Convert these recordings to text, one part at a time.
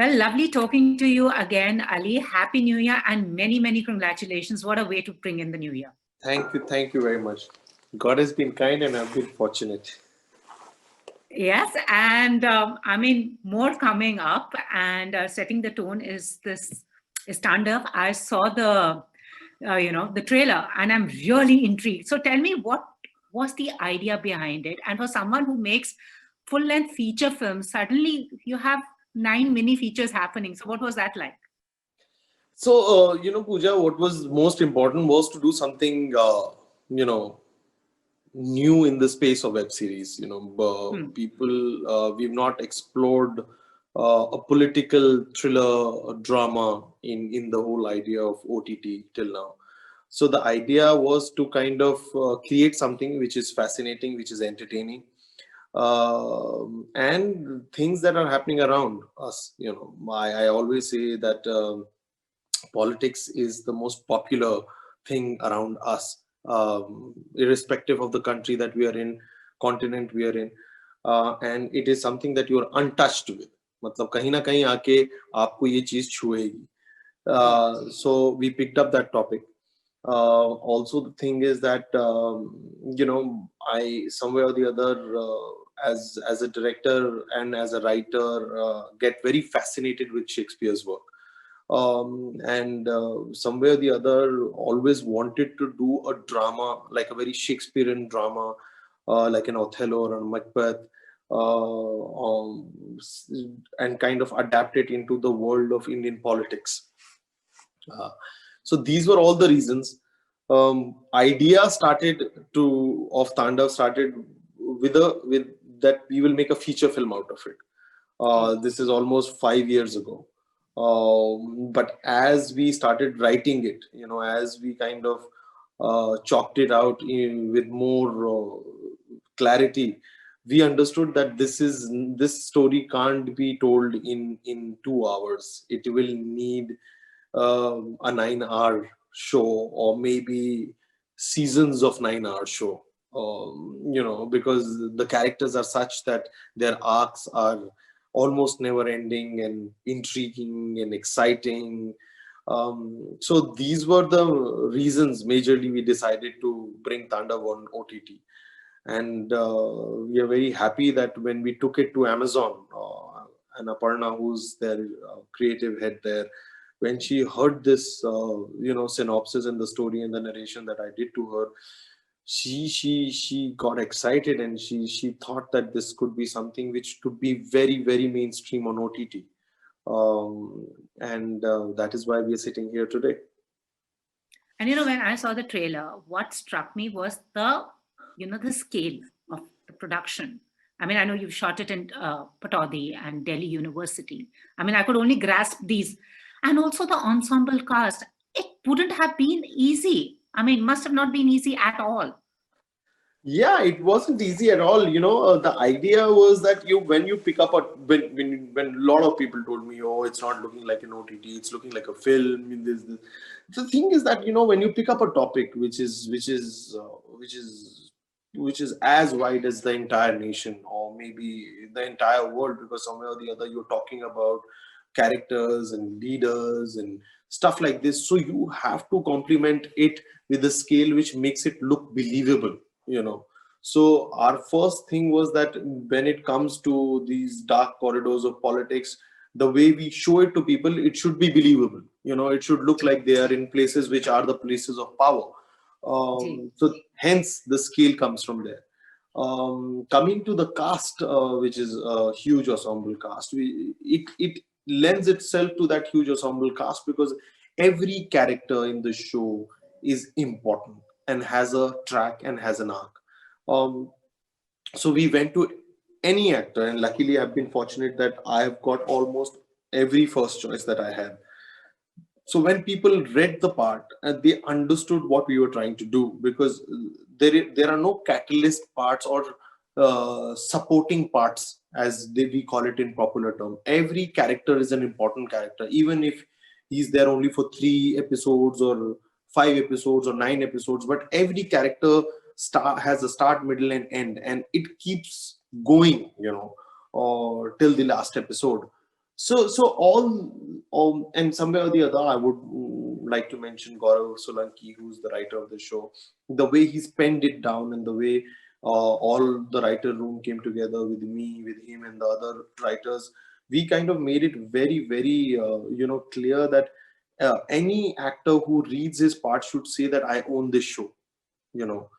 Well, lovely talking to you again, Ali. Happy New Year and many, many congratulations. What a way to bring in the new year. Thank you very much. God has been kind and I've been fortunate. Yes, and I mean, more coming up, and setting the tone is this stand up. I saw the trailer, and I'm really intrigued. So tell me, what was the idea behind it? And for someone who makes full length feature films, suddenly you have 9 mini features happening. So what was that like? So, Pooja, what was most important was to do something, new in the space of web series. Hmm. We've not explored a political thriller drama in the whole idea of OTT till now. So the idea was to kind of create something which is fascinating, which is entertaining, and things that are happening around us. I always say that politics is the most popular thing around us, irrespective of the country that we are in, continent we are in, and it is something that you are untouched with. मतलब कहीं ना कहीं आके आपको ये चीज छुएगी. So we picked up that topic. Also, the thing is that I somewhere or the other, as a director and as a writer, get very fascinated with Shakespeare's work, and somewhere or the other always wanted to do a drama, like a very Shakespearean drama, like an Othello or a Macbeth, and kind of adapt it into the world of Indian politics. uh, so these were all the reasons. Idea started to of Tandav started with that we will make a feature film out of it. This is almost 5 years ago. But as we started writing it, as we kind of chalked it out with more clarity, we understood that this story can't be told in 2 hours. It will need a 9 hour show, or maybe seasons of 9 hour show. Because the characters are such that their arcs are almost never ending and intriguing and exciting. So these were the reasons majorly we decided to bring Tandav on OTT. And we are very happy that when we took it to Amazon, and Aparna, who's their creative head there, when she heard this, synopsis and the story and the narration that I did to her, she got excited, and she thought that this could be something which could be very, very mainstream on OTT. And that is why we are sitting here today. And when I saw the trailer, what struck me was the scale of the production. I mean, I know you've shot it in Pataudi and Delhi University. I mean, I could only grasp these. And also the ensemble cast. It wouldn't have been easy. I mean, must have not been easy at all. Yeah, it wasn't easy at all. The idea was that when you pick up a when a lot of people told me, oh, it's not looking like an OTT, it's looking like a film. This. The thing is that when you pick up a topic which is as wide as the entire nation, or maybe the entire world, because somewhere or the other you're talking about characters and leaders and stuff like this. So you have to complement it with a scale which makes it look believable. So our first thing was that when it comes to these dark corridors of politics, the way we show it to people, it should be believable. It should look like they are in places which are the places of power. Ji. So hence the scale comes from there. Coming to the cast, which is a huge ensemble cast, it lends itself to that huge ensemble cast because every character in the show is important and has a track and has an arc. Um, so we went to any actor, and luckily I've been fortunate that I've got almost every first choice that I had. So when people read the part, they understood what we were trying to do, because there are no catalyst parts or supporting parts, as we call it in popular term. Every character is an important character, even if he's there only for 3 episodes or 5 episodes or 9 episodes. But every character has a start, middle, and end, and it keeps going, or till the last episode. So all, and somewhere or the other, I would like to mention Gaurav Solanki, who's the writer of the show. The way he's penned it down, and the way all the writer room came together with me, with him, and the other writers, we kind of made it very, very clear that any actor who reads his part should say that I own this show. You know,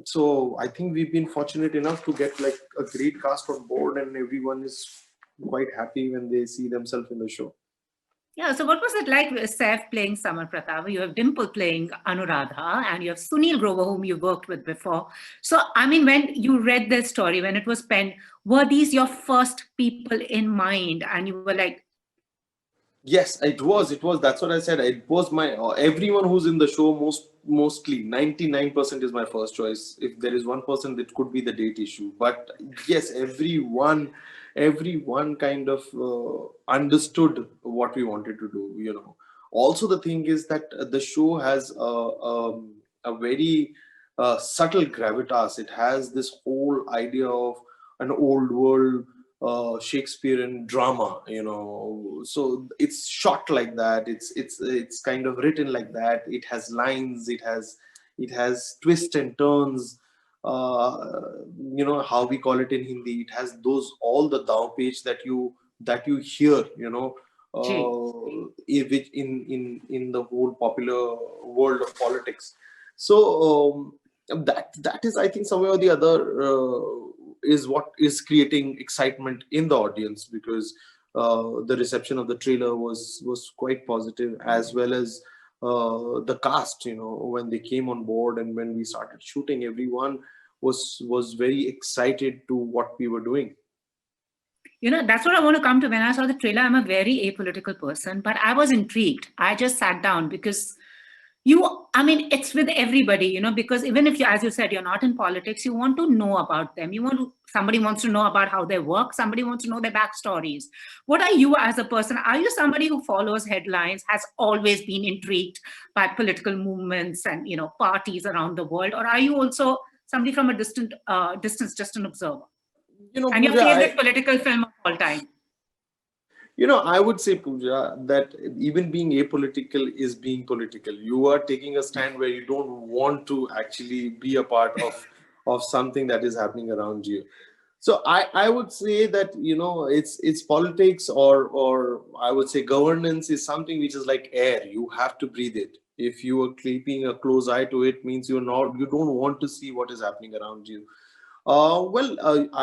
so I think we've been fortunate enough to get like a great cast on board, and everyone is quite happy when they see themselves in the show. Yeah, so what was it like with Saif playing Samar Pratap? You have Dimple playing Anuradha, and you have Sunil Grover, whom you worked with before. So, I mean, when you read this story, when it was penned, were these your first people in mind? And you were like, Yes, it was. It was. That's what I said. It was my everyone who's in the show. Mostly 99% is my first choice. If there is 1%, it could be the date issue. But yes, everyone kind of understood what we wanted to do. Also the thing is that the show has a very subtle gravitas. It has this whole idea of an old world Shakespearean drama, so it's shot like that. It's kind of written like that. It has lines. It has twists and turns. How we call it in Hindi. It has those all the daw page that you hear. gee, Which in the whole popular world of politics. So that is, I think, somewhere or the other. Is what is creating excitement in the audience, because the reception of the trailer was quite positive, as well as the cast. When they came on board and when we started shooting, everyone was very excited to what we were doing. that's what I want to come to. When I saw the trailer, I'm a very apolitical person, but I was intrigued. I just sat down because it's with everybody, because even if you, as you said, you're not in politics, you want to know about them. Somebody wants to know about how they work. Somebody wants to know their backstories. What are you as a person? Are you somebody who follows headlines, has always been intrigued by political movements and, parties around the world? Or are you also somebody from a distance, just an observer? And your Pooja, favorite political film of all time? I would say, Pooja, that even being apolitical is being political. You are taking a stand where you don't want to actually be a part of something that is happening around you. So I would say that it's politics, or I would say governance is something which is like air. You have to breathe it. If you are keeping a close eye to it, means you don't want to see what is happening around you. I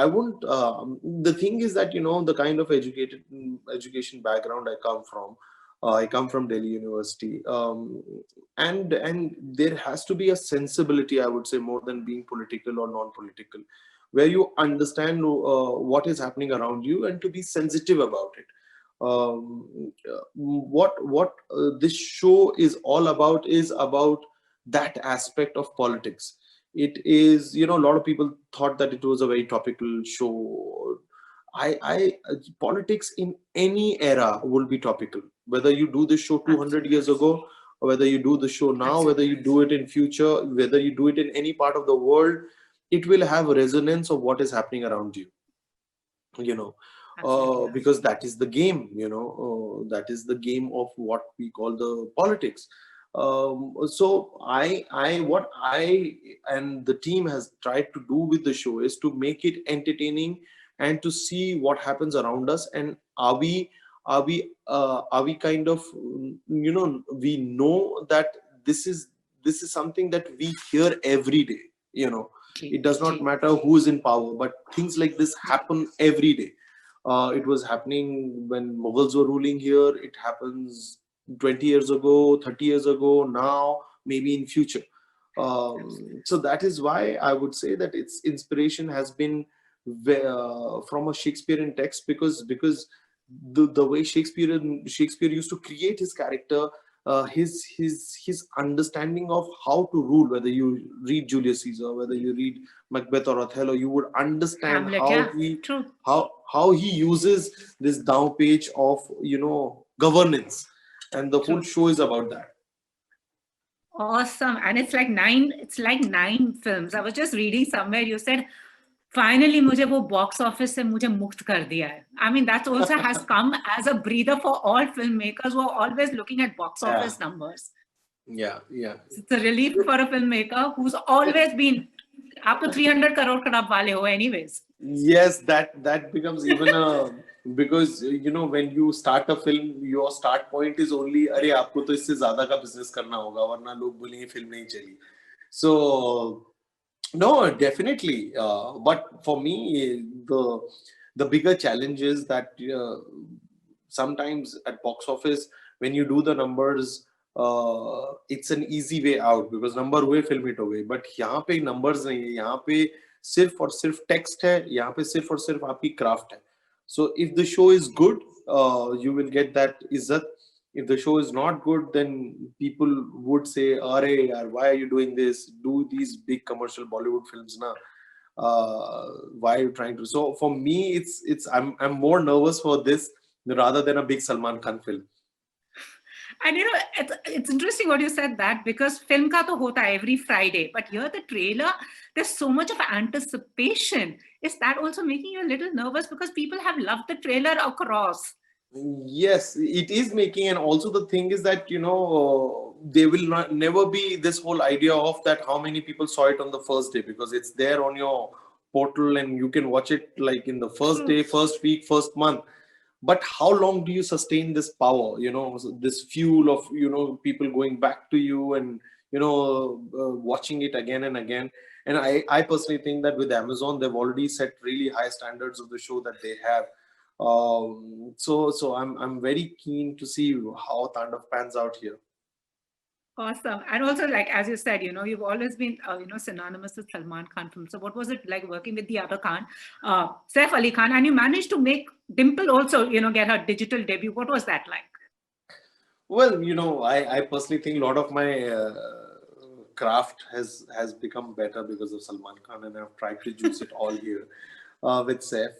wouldn't. The thing is that the kind of education background I come from. I come from Delhi University, and there has to be a sensibility, I would say, more than being political or non-political, where you understand what is happening around you and to be sensitive about it. What this show is all about is about that aspect of politics. It is, a lot of people thought that it was a very topical show. Politics in any era will be topical, whether you do this show 200 years ago, or whether you do the show now, whether you do it in future, whether you do it in any part of the world, it will have a resonance of what is happening around you. Because that is the game. That is the game of what we call the politics. So what I and the team has tried to do with the show is to make it entertaining and to see what happens around us, and are we kind of, we know that this is something that we hear every day. It does not matter who is in power, but things like this happen every day. It was happening when Mughals were ruling here. It happens 20 years ago, 30 years ago, now, maybe in future. So that is why I would say that its inspiration has been from a Shakespearean text, because the way Shakespeare used to create his character, his understanding of how to rule. Whether you read Julius Caesar, whether you read Macbeth or Othello, you would understand how he uses this down page of governance, and the whole show is about that. Awesome. And it's like nine films. I was just reading somewhere, you said finally मुझे वो box office से मुझे मुक्त कर दिया है. I mean, that also has come as a breather for all filmmakers who are always looking at box Yeah. office numbers. Yeah, yeah. It's a relief for a filmmaker who's always been up to 300 crore खराब वाले हो anyways. Yes, that becomes even a, because you know when you start a film, your start point is only अरे आपको तो इससे ज्यादा का business करना होगा वरना लोग बोलेंगे फिल्म नहीं चली. So no, definitely. But for me, the bigger challenge is that sometimes at box office when you do the numbers, it's an easy way out because number हुए film hit हो गई. But यहाँ पे numbers नहीं है, यहाँ पे सिर्फ और सिर्फ text है, यहाँ पे सिर्फ और सिर्फ आपकी craft है. So if the show is good, you will get that izzat. If the show is not good, then people would say, "Arey, yaar, why are you doing this? Do these big commercial Bollywood films, na? Why are you trying to?" So for me, I'm more nervous for this rather than a big Salman Khan film. And you know, it's interesting what you said that because film ka to hota hai every Friday, but here the trailer, there's so much of anticipation. Is that also making you a little nervous because people have loved the trailer across? Yes, it is making, and also the thing is that there will never be this whole idea of that how many people saw it on the first day because it's there on your portal and you can watch it like in the first day, first week, first month. But how long do you sustain this power? This fuel of people going back to you and watching it again and again. And I personally think that with Amazon, they've already set really high standards of the show that they have. So I'm very keen to see how Tandav pans out here. Awesome. And also, like, as you said, you've always been, synonymous with Salman Khan films. So what was it like working with the other Khan, Saif Ali Khan, and you managed to make Dimple also, get her digital debut. What was that like? Well, I personally think a lot of my craft has become better because of Salman Khan, and I've tried to juice it all here. With Saif.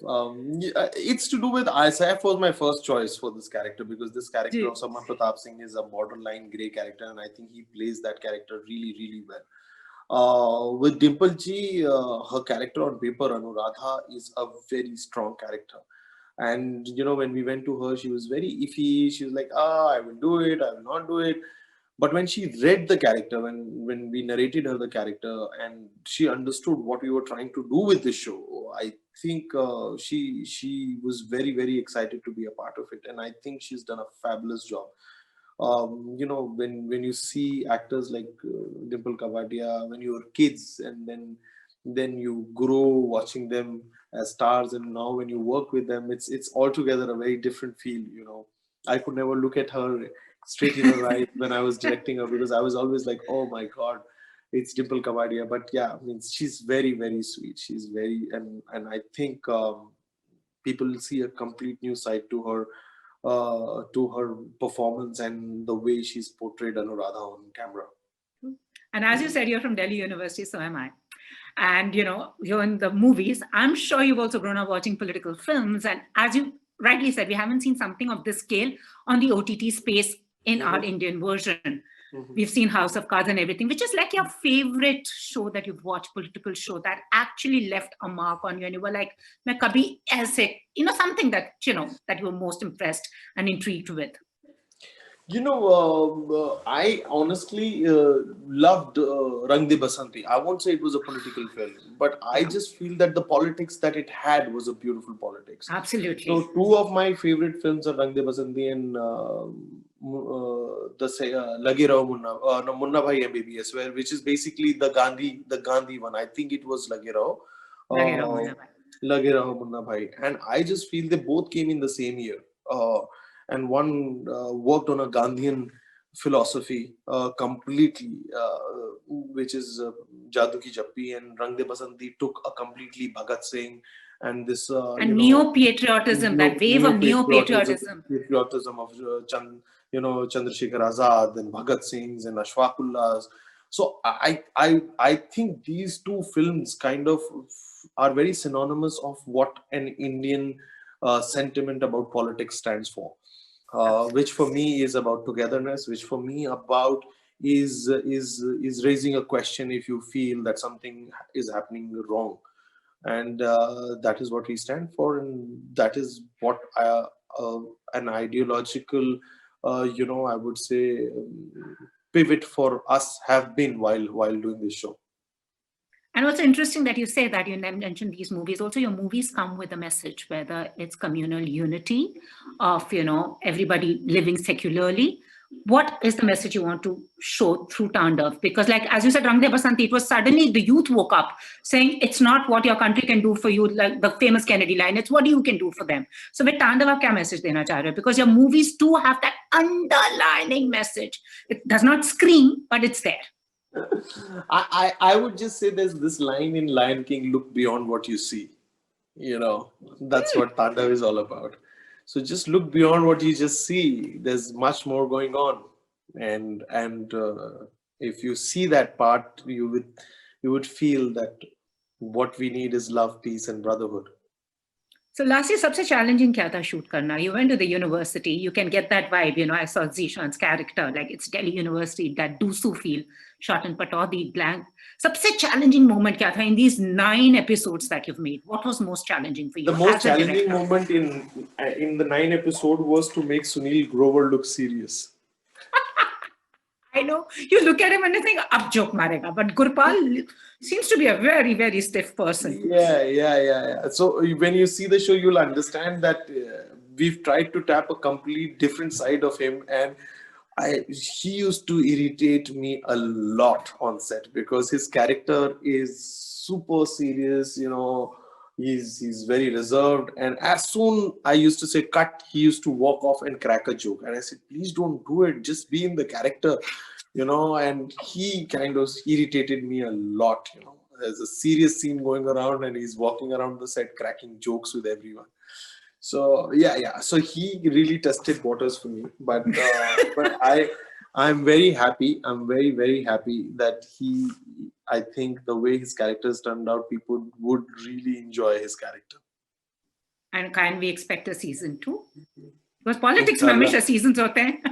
It's to do with Saif was my first choice for this character because this character of Saman Pratap Singh is a borderline grey character and I think he plays that character really, really well. With Dimple Ji, her character on paper, Anuradha, is a very strong character. And, when we went to her, she was very iffy. She was like, I will do it, I will not do it. But when she read the character, when we narrated her the character and she understood what we were trying to do with this show, I think she was very, very excited to be a part of it. And I think she's done a fabulous job. When you see actors like Dimple Kapadia, when you were kids and then you grow watching them as stars, and now when you work with them, it's altogether a very different feel. I could never look at her straight in her eyes when I was directing her because I was always like, oh my God, it's Dimple Kapadia. But yeah, I mean, she's very, very sweet. She's very, and I think people will see a complete new side to her performance and the way she's portrayed Anuradha on camera. And as you said, you're from Delhi University, so am I. And, you're in the movies. I'm sure you've also grown up watching political films. And as you rightly said, we haven't seen something of this scale on the OTT space in our Indian version. We've seen House of Cards and everything, which is like your favorite show that you've watched, political show that actually left a mark on you. And you were like, "Main kabhi aise," something that, that you were most impressed and intrigued with. I honestly loved Rang De Basanti. I won't say it was a political film, but I just feel that the politics that it had was a beautiful politics. Absolutely. So two of my favorite films are Rang De Basanti and Lage Raho Munna, Munna Bhai MBBS, which is basically the Gandhi one. I think it was Lage Raho. Lage Raho Munna Bhai. And I just feel they both came in the same year. And one worked on a Gandhian philosophy completely, which is Jadoo Ki Jappi, and Rang De Basanti took a completely Bhagat Singh and this and neo-patriotism, that wave of neo-patriotism of Chandrasekhar Azad and Bhagat Singhs and Ashfaqullahs. So I think these two films kind of are very synonymous of what an Indian sentiment about politics stands for. Which for me is about togetherness, which for me about is raising a question if you feel that something is happening wrong. and that is what we stand for, and that is what an ideological, I would say, pivot for us have been while doing this show. And what's interesting that you say that you mentioned these movies. Also, your movies come with a message, whether it's communal unity of everybody living secularly. What is the message you want to show through Tandav? Because, like as you said, Rang De Basanti, it was suddenly the youth woke up saying it's not what your country can do for you, like the famous Kennedy line. It's what you can do for them. So, with Tandav, आप क्या message देना चाह रहे हो? Because your movies too have that underlining message. It does not scream, but it's there. I would just say there's this line in Lion King, look beyond what you see. That's what Tandav is all about. So just look beyond what you just see. There's much more going on. And if you see that part, you would feel that what we need is love, peace, and brotherhood. So last year, सबसे challenging क्या था shoot करना? You went to the university. You can get that vibe. I saw Zishan's character, like it's Delhi University, that Dusu feel. Shot in Pataudi, blank. सबसे challenging moment क्या था in these 9 episodes that you've made? What was most challenging for you? The most challenging moment in the 9 episode was to make Sunil Grover look serious. I know. You look at him and you think, ab joke marega. But Gurpal seems to be a very, very stiff person. Yeah. So when you see the show, you'll understand that we've tried to tap a complete different side of him. And he used to irritate me a lot on set because his character is super serious, he's very reserved. And as soon I used to say cut, he used to walk off and crack a joke. And I said, please don't do it. Just be in the character, and he kind of irritated me a lot. There's a serious scene going around and he's walking around the set cracking jokes with everyone. So yeah. So he really tested waters for me, but I'm very happy. I'm very, very happy that I think the way his characters turned out, people would really enjoy his character. And can we expect a season 2? Because politics में हमेशा seasons होते हैं.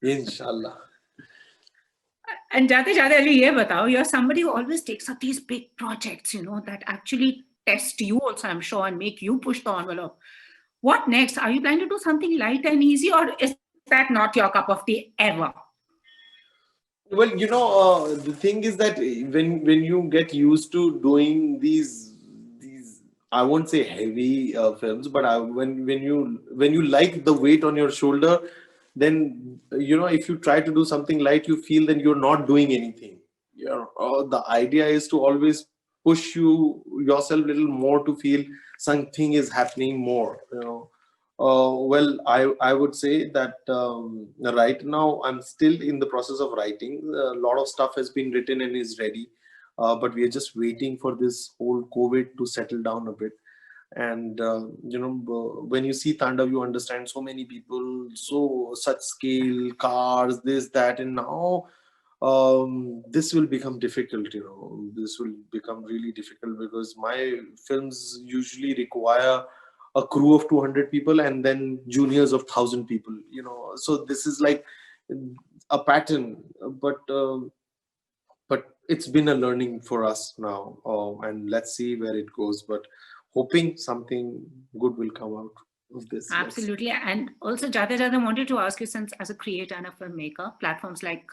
Inshallah. And जाते ये बताओ, you're somebody who always takes up these big projects, that actually test you also, I'm sure, and make you push the envelope. What next? Are you planning to do something light and easy, or is that not your cup of tea ever? Well, the thing is that when you get used to doing these I won't say heavy films, but when you like the weight on your shoulder, then if you try to do something light, you feel that you're not doing anything. The idea is to always push yourself a little more to feel something is happening more. Well, I would say that right now I'm still in the process of writing. A lot of stuff has been written and is ready, but we are just waiting for this whole COVID to settle down a bit. And when you see Tandav, you understand so many people, such scale, cars, this, that, and now this will become difficult. This will become really difficult because my films usually require a crew of 200 people and then juniors of 1,000 people. So this is like a pattern, but it's been a learning for us now, and let's see where it goes. But hoping something good will come out of this. Absolutely. Yes. And also, Jate I wanted to ask you, since as a creator and a filmmaker, platforms like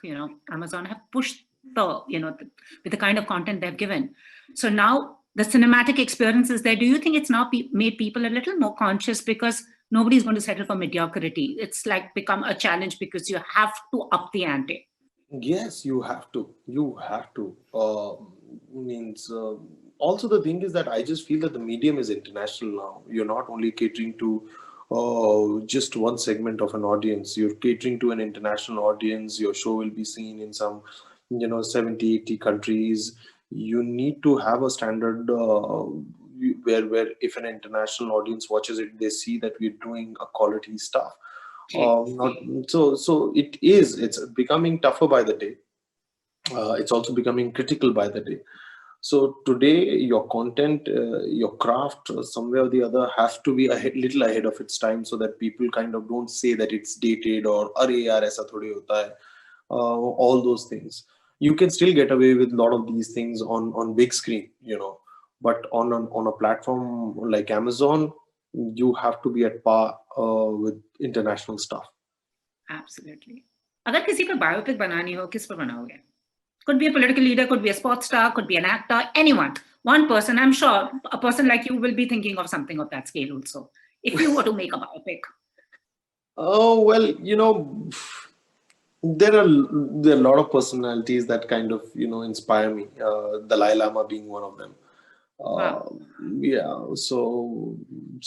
Amazon have pushed with the kind of content they've given. So now the cinematic experiences there, do you think it's now made people a little more conscious because nobody's going to settle for mediocrity? It's like become a challenge because you have to up the ante. Yes, you have to. Also, the thing is that I just feel that the medium is international now. You're not only catering to just one segment of an audience. You're catering to an international audience. Your show will be seen in some, 70, 80 countries. You need to have a standard where if an international audience watches it, they see that we're doing a quality stuff. So it's becoming tougher by the day. It's also becoming critical by the day. So today, your content, your craft, somewhere or the other, has to be a little ahead of its time, so that people kind of don't say that it's dated or "Arey yaar, aisa thodi hota hai." All those things. You can still get away with a lot of these things on big screen, but on a platform like Amazon, you have to be at par with international stuff. Absolutely. अगर किसी पे biopic बनानी हो, किस पर बनाओगे? Could be a political leader, could be a sports star, could be an actor, anyone. One person, I'm sure a person like you will be thinking of something of that scale also, if you were to make a biopic. Oh, well, there are a lot of personalities that kind of, inspire me. Dalai Lama being one of them. Wow. Yeah, so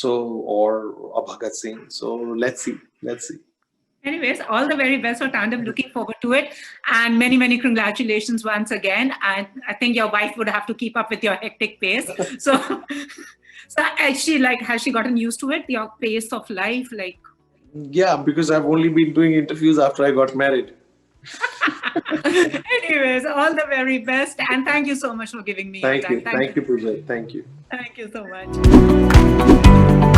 or a Bhagat Singh. So let's see. Anyways, all the very best for Tandem. Looking forward to it. And many, many congratulations once again. And I think your wife would have to keep up with your hectic pace. So has she gotten used to it, your pace of life? Yeah, because I've only been doing interviews after I got married. Anyways, all the very best. And thank you so much for giving me your time. Thank you, Pooja. Thank you. Thank you so much.